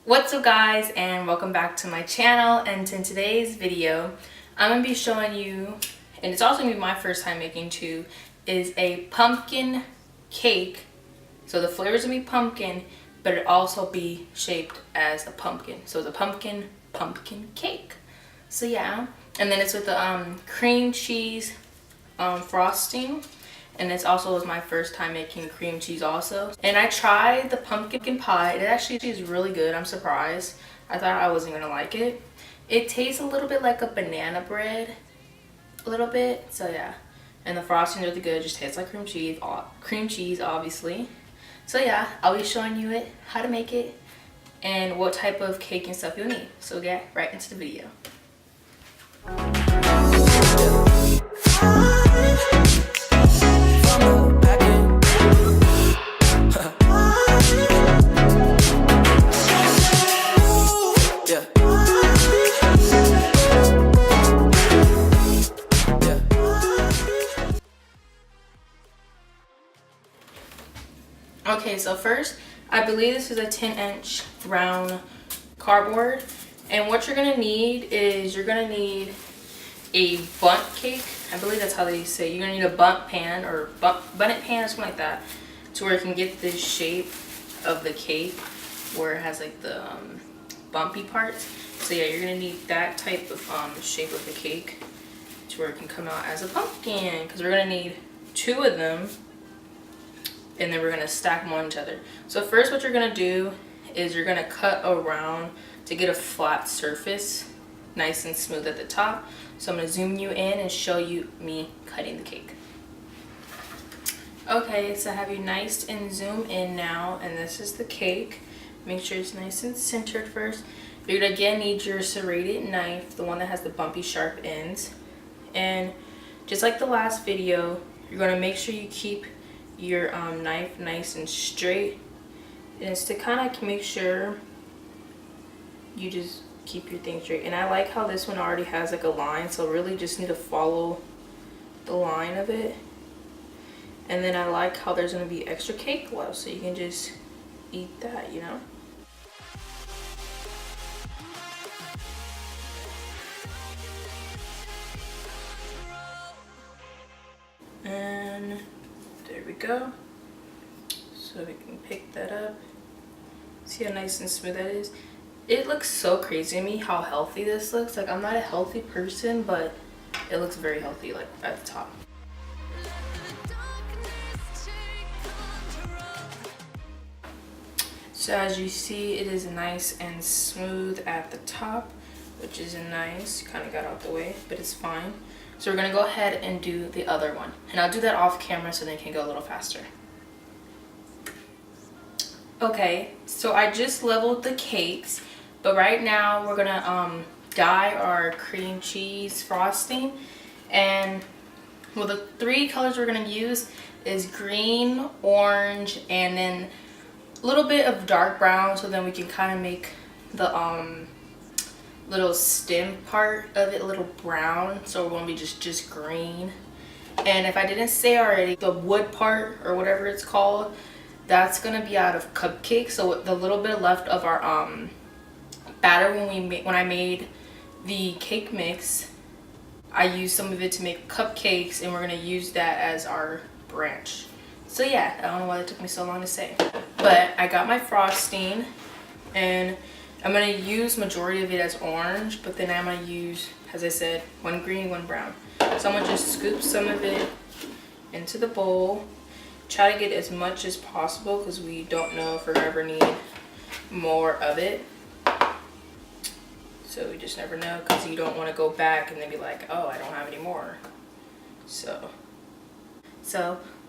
What's up guys, and welcome back to my channel. And in today's video I'm going to be showing you, and it's also going to be my first time making too, is a pumpkin cake. So the flavor is going to be pumpkin, but it also be shaped as a pumpkin. So it's a pumpkin cake. So yeah, and then it's with the cream cheese frosting. And this also was my first time making cream cheese also. And I tried the pumpkin pie. It actually is really good. I'm surprised. I thought I wasn't gonna like it. It tastes a little bit like a banana bread. A little bit. So yeah. And the frosting is really good. It just tastes like cream cheese. Cream cheese obviously. So yeah, I'll be showing you it, how to make it, and what type of cake and stuff you'll need. So get right into the video. Okay, so first, I believe this is a 10-inch round cardboard. And what you're gonna need is you're gonna need a bundt cake. I believe that's how they say it. You're gonna need a bundt pan or bunnet pan or something like that, to where you can get this shape of the cake where it has like the bumpy parts. So yeah, you're gonna need that type of shape of the cake to where it can come out as a pumpkin, because we're gonna need 2 of them. And then we're gonna stack them on each other. So first what you're gonna do is you're gonna cut around to get a flat surface, nice and smooth at the top. So I'm gonna zoom you in and show you me cutting the cake. Okay, so I have you nice and zoom in now, and this is the cake. Make sure it's nice and centered first. You're gonna again need your serrated knife, the one that has the bumpy sharp ends. And just like the last video, you're gonna make sure you keep your knife nice and straight, and it's to kind of make sure you just keep your thing straight. And I like how this one already has like a line, so really just need to follow the line of it. And then I like how there's going to be extra cake left, so you can just eat that, you know. And there we go. So we can pick that up. See how nice and smooth that is? It looks so crazy to me how healthy this looks. Like, I'm not a healthy person, but it looks very healthy, like at the top. So as you see, it is nice and smooth at the top, which is nice. Kind of got out the way, but it's fine. So we're gonna go ahead and do the other one, and I'll do that off camera so they can go a little faster. Okay, so I just leveled the cakes, but right now we're gonna dye our cream cheese frosting. And well, the 3 colors we're gonna use is green, orange, and then a little bit of dark brown, so then we can kind of make the little stem part of it a little brown, so it won't be just green. And if I didn't say already, the wood part or whatever it's called, that's gonna be out of cupcakes. So the little bit left of our batter when I made the cake mix, I used some of it to make cupcakes, and we're gonna use that as our branch. So yeah, I don't know why it took me so long to say, but I got my frosting, and I'm gonna use majority of it as orange, but then I'm gonna use, as I said, 1 green, 1 brown. So I'm gonna just scoop some of it into the bowl. Try to get as much as possible, because we don't know if we're gonna ever need more of it. So we just never know, because you don't want to go back and then be like, oh, I don't have any more. So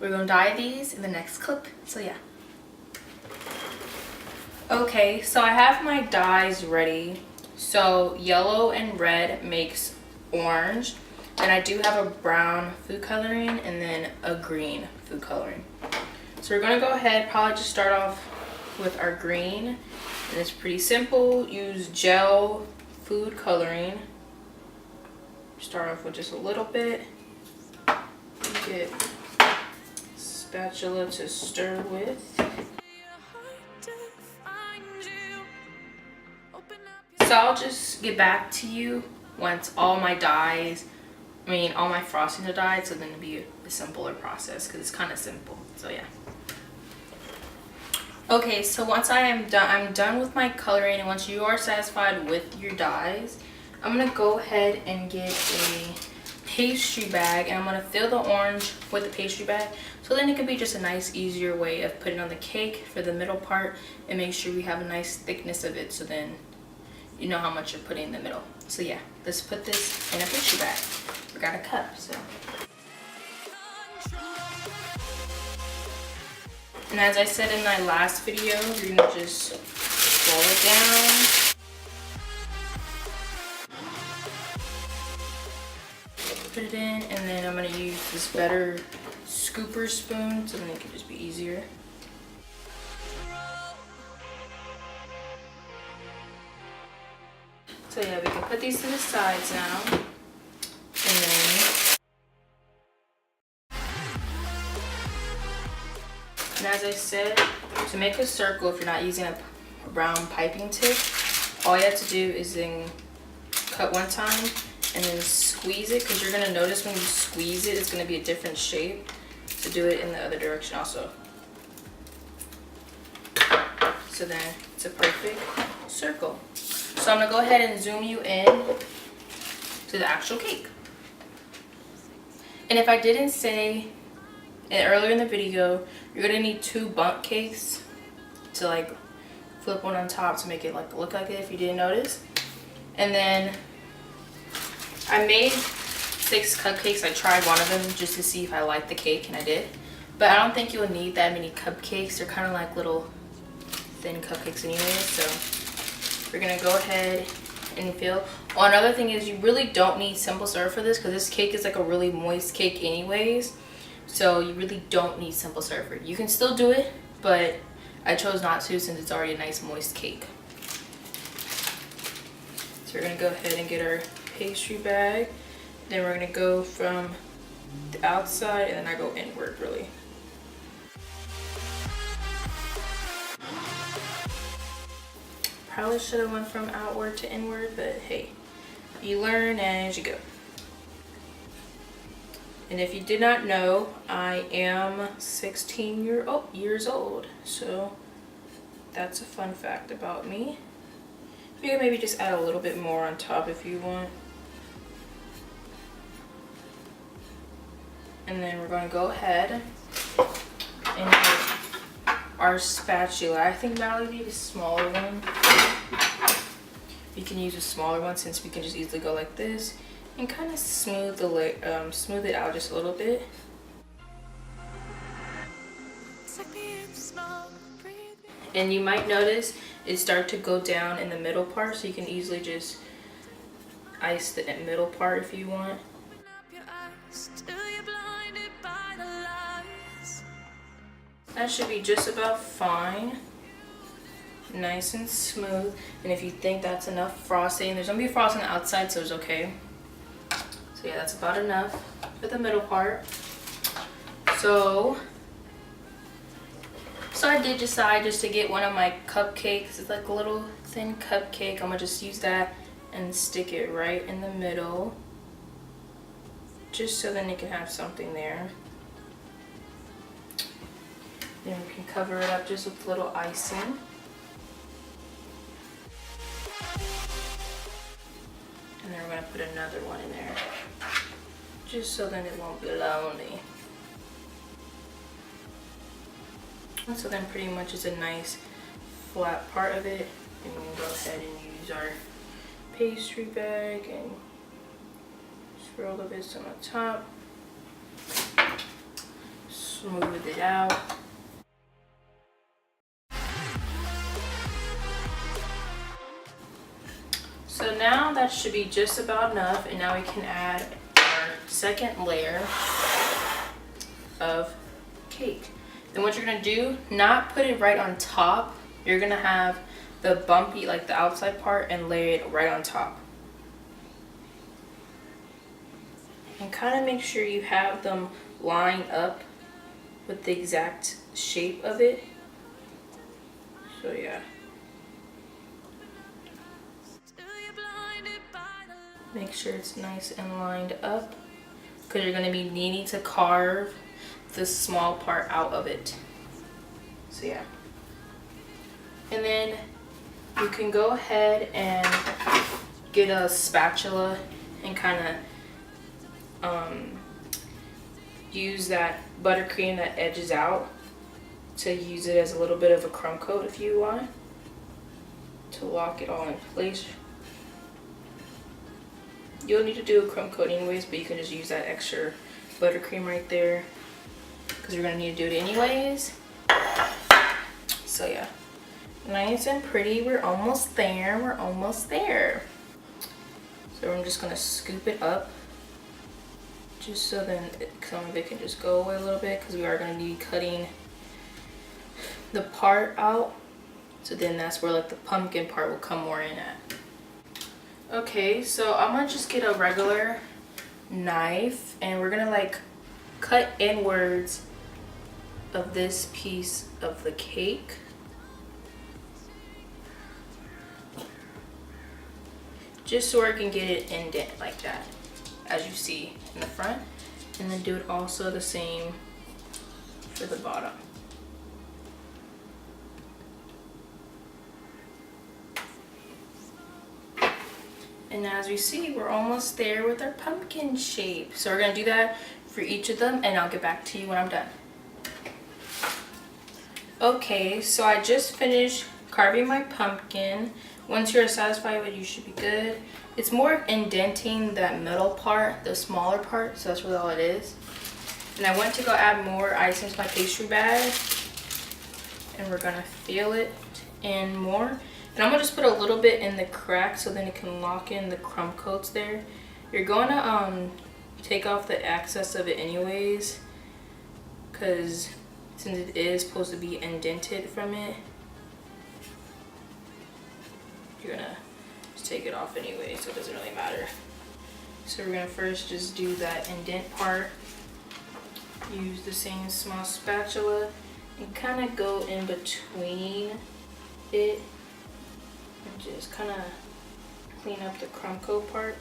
we're gonna dye these in the next clip. So yeah. Okay, so I have my dyes ready. So yellow and red makes orange, and I do have a brown food coloring and then a green food coloring. So we're gonna go ahead, probably just start off with our green, and it's pretty simple. Use gel food coloring. Start off with just a little bit. Get spatula to stir with. So I'll just get back to you once all my all my frosting are dyed, so then it'll be a simpler process because it's kind of simple. So yeah. Okay, so once I'm done with my coloring, and once you are satisfied with your dyes, I'm gonna go ahead and get a pastry bag, and I'm gonna fill the orange with the pastry bag, so then it could be just a nice, easier way of putting on the cake for the middle part, and make sure we have a nice thickness of it, so then you know how much you're putting in the middle. So yeah, let's put this in a pastry bag. We got a cup, so. And as I said in my last video, you're gonna just roll it down. Put it in, and then I'm gonna use this better scooper spoon so then it can just be easier. So yeah, we can put these to the sides now. And then, and as I said, to make a circle, if you're not using a round piping tip, all you have to do is then cut one time and then squeeze it, because you're gonna notice when you squeeze it, it's gonna be a different shape. So do it in the other direction also. So then it's a perfect circle. So I'm gonna go ahead and zoom you in to the actual cake. And if I didn't say it earlier in the video, you're gonna need 2 bundt cakes to like flip one on top to make it like look like it if you didn't notice. And then I made 6 cupcakes. I tried one of them just to see if I liked the cake, and I did. But I don't think you'll need that many cupcakes. They're kind of like little thin cupcakes anyway. So we're gonna go ahead and fill. Well, another thing is you really don't need simple syrup for this, because this cake is like a really moist cake anyways. So you really don't need simple syrup for it. You can still do it, but I chose not to since it's already a nice moist cake. So we're gonna go ahead and get our pastry bag. Then we're gonna go from the outside, and then I go inward really. Probably should have went from outward to inward, but hey, you learn as you go. And if you did not know, I am 16 years old, so that's a fun fact about me. You can maybe just add a little bit more on top if you want. And then we're going to go ahead and get our spatula. I think Natalie needs a smaller one. You can use a smaller one since we can just easily go like this and kind of smooth it out just a little bit. And you might notice it start to go down in the middle part, so you can easily just ice the middle part if you want. That should be just about fine. Nice and smooth. And if you think that's enough frosting, there's gonna be frosting on the outside, so it's okay. So yeah, that's about enough for the middle part. So I did decide just to get one of my cupcakes. It's like a little thin cupcake. I'm gonna just use that and stick it right in the middle, just so then it can have something there. Then we can cover it up just with a little icing. And then we're gonna put another one in there, just so then it won't be lonely. So then pretty much it's a nice flat part of it. And we can go ahead and use our pastry bag and swirl the bits on the top. Smooth it out. So now that should be just about enough, and now we can add our second layer of cake. Then what you're gonna do, not put it right on top. You're gonna have the bumpy, like the outside part, and lay it right on top. And kind of make sure you have them line up with the exact shape of it. So yeah. Make sure it's nice and lined up because you're going to be needing to carve the small part out of it. So yeah. And then you can go ahead and get a spatula and kind of use that buttercream that edges out to use it as a little bit of a crumb coat if you want to lock it all in place. You'll need to do a crumb coat anyways, but you can just use that extra buttercream right there because you're gonna need to do it anyways. So yeah, nice and pretty. We're almost there. We're almost there. So I'm just gonna scoop it up just so then some of it can just go away a little bit because we are gonna be cutting the part out. So then that's where like the pumpkin part will come more in at. Okay, so I'm gonna just get a regular knife and we're gonna like cut inwards of this piece of the cake. Just so I can get it indent like that, as you see in the front. And then do it also the same for the bottom. And as we see, we're almost there with our pumpkin shape. So we're gonna do that for each of them and I'll get back to you when I'm done. Okay, so I just finished carving my pumpkin. Once you're satisfied with it, you should be good. It's more indenting that middle part, the smaller part, so that's really all it is. And I went to go add more icing to my pastry bag. And we're gonna fill it in more. And I'm gonna just put a little bit in the crack so then it can lock in the crumb coats there. You're gonna take off the excess of it anyways, because since it is supposed to be indented from it, you're gonna just take it off anyway, so it doesn't really matter. So we're gonna first just do that indent part. Use the same small spatula and kind of go in between it and just kind of clean up the crumb coat part.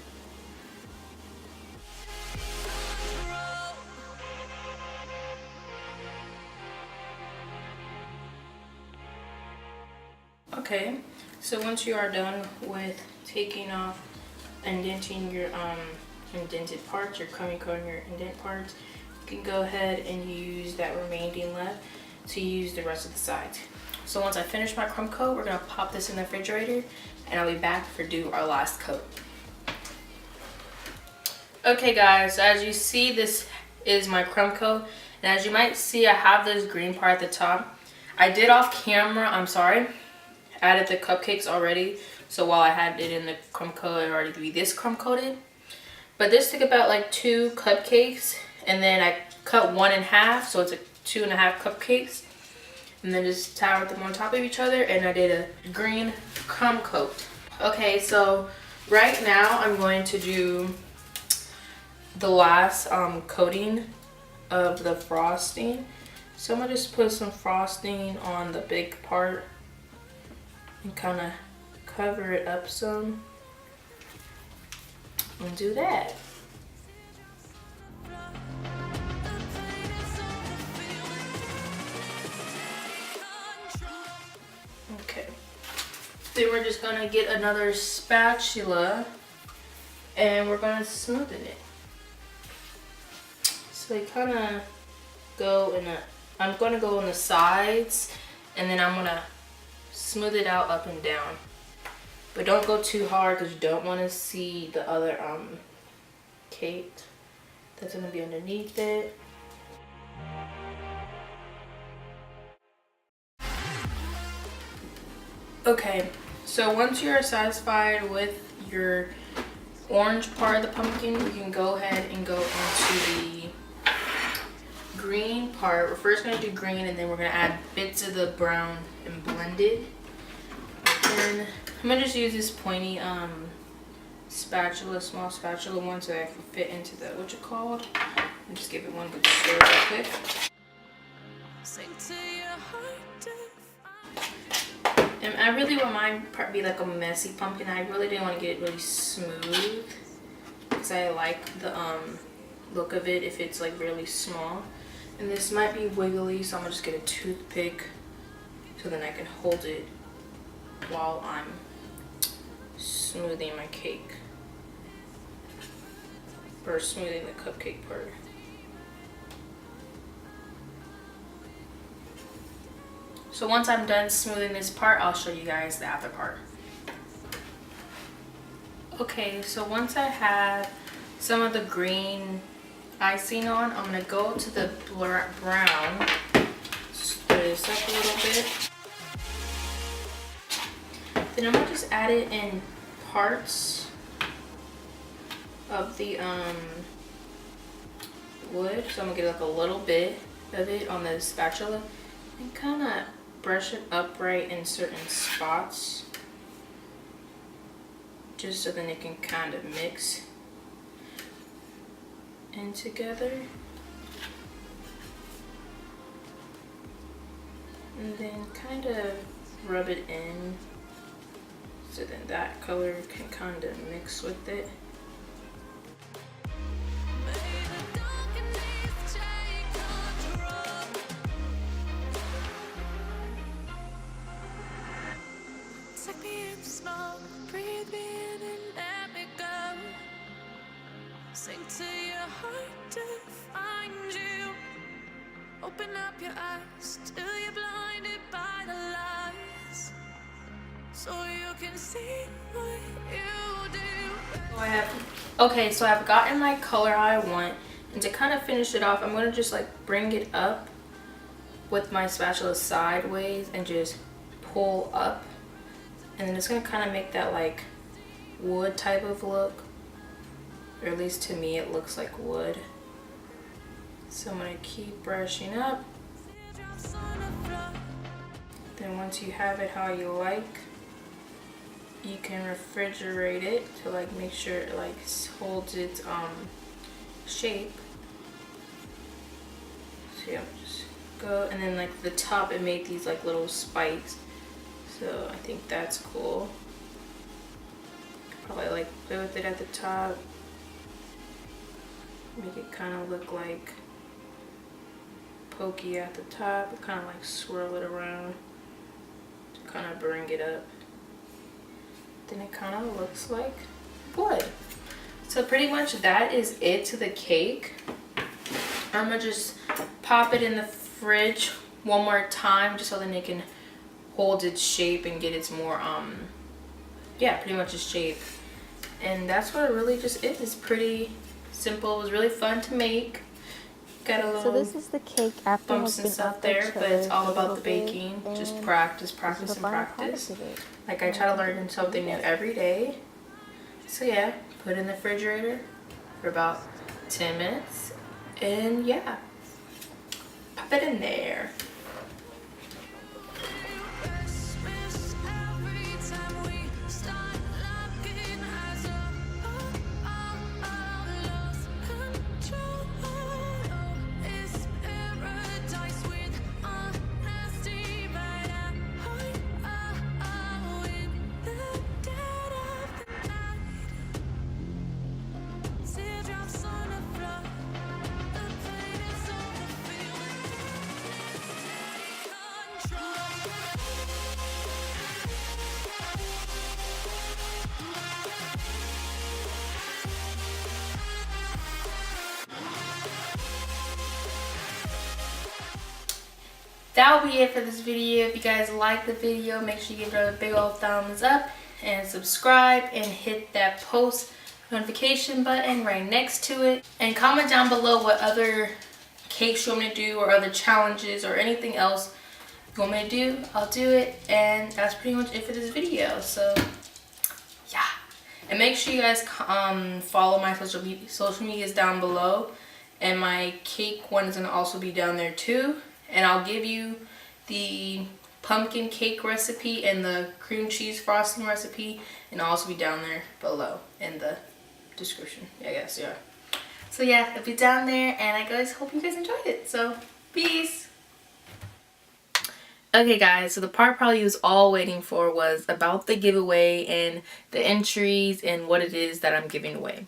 Okay, so once you are done with taking off indenting your indented parts, your crummy coat and your indent parts, you can go ahead and use that remaining left to use the rest of the sides. So once I finish my crumb coat, we're gonna pop this in the refrigerator and I'll be back for do our last coat. Okay guys, so as you see, this is my crumb coat, and as you might see, I have this green part at the top. I did off camera, I'm sorry, added the cupcakes already, so while I had it in the crumb coat, it already be this crumb coated. But this took about like 2 cupcakes, and then I cut one in half, so it's like 2.5 cupcakes, and then just towered them on top of each other, and I did a green crumb coat. Okay, so right now I'm going to do the last coating of the frosting. So I'm gonna just put some frosting on the big part and kind of cover it up some and do that. Okay, then we're just gonna get another spatula and we're gonna smoothen it. So you kind of go in a, I'm gonna go on the sides and then I'm gonna smooth it out up and down. But don't go too hard because you don't want to see the other cake that's gonna be underneath it. Okay, so once you're satisfied with your orange part of the pumpkin, you can go ahead and go into the green part. We're first gonna do green and then we're gonna add bits of the brown and blend it. And then I'm gonna just use this pointy spatula, small spatula one, so that I can fit into the, what you called, and just give it one good stir real quick. And I really want my part to be like a messy pumpkin. I really didn't want to get it really smooth. because I like the look of it if it's like really small. And this might be wiggly, so I'm gonna just get a toothpick so then I can hold it while I'm smoothing my cake, or smoothing the cupcake part. So once I'm done smoothing this part, I'll show you guys the after part. Okay, so once I have some of the green icing on, I'm gonna go to the brown, stir this up a little bit. Then I'm gonna just add it in parts of the wood. So I'm gonna get like a little bit of it on the spatula and kind of brush it upright in certain spots, just so then it can kind of mix in together. And then kind of rub it in so then that color can kind of mix with it. Sing to your heart to find you. Open up your eyes till you're blinded by the lies, so you can see what you do. So I've gotten my color how I want, and to kind of finish it off, I'm gonna just like bring it up with my spatula sideways and just pull up, and then it's gonna kind of make that like wood type of look. Or at least to me it looks like wood. So I'm gonna keep brushing up. Then once you have it how you like, you can refrigerate it to like make sure it like holds its shape. So yeah, just go, and then like the top it made these like little spikes. So I think that's cool. Probably like play with it at the top. Make it kind of look like pokey at the top, kind of like swirl it around to kind of bring it up. Then it kind of looks like wood. So pretty much that is it to the cake. I'm gonna just pop it in the fridge one more time just so then it can hold its shape and get its more yeah, pretty much its shape. And that's what it really just is. It's pretty simple. It was really fun to make. Got a little so this is the cake after bumps and stuff there, but it's all about the baking. Just practice, practice, and practice. Like I try to learn something new every day. So yeah, put it in the refrigerator for about 10 minutes, and yeah, pop it in there. That will be it for this video. If you guys like the video, make sure you give it a big old thumbs up and subscribe and hit that post notification button right next to it. And comment down below what other cakes you want me to do or other challenges or anything else you want me to do. I'll do it. And that's pretty much it for this video. So yeah. And make sure you guys follow my social medias down below. And my cake one is going to also be down there too. And I'll give you the pumpkin cake recipe and the cream cheese frosting recipe, and I'll also be down there below in the description, I guess, yeah. So yeah, it'll be down there, and I guys hope you guys enjoyed it. So, peace! Okay guys, so the part probably you was all waiting for was about the giveaway and the entries and what it is that I'm giving away.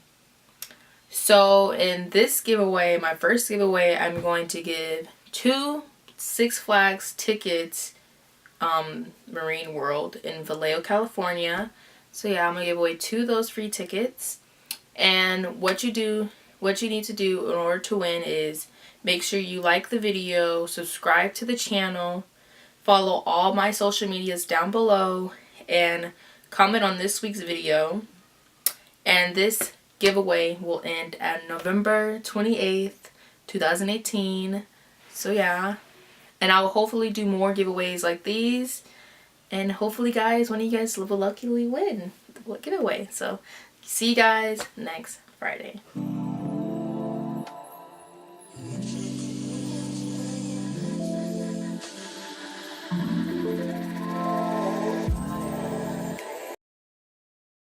So in this giveaway, my first giveaway, I'm going to give 2 Six Flags tickets, Marine World in Vallejo, California. So yeah, I'm gonna give away 2 of those free tickets. And what you need to do in order to win is make sure you like the video, subscribe to the channel, follow all my social medias down below, and comment on this week's video. And this giveaway will end at November 28th, 2018. So yeah. And I will hopefully do more giveaways like these. And hopefully, guys, one of you guys will luckily win the giveaway. So see you guys next Friday.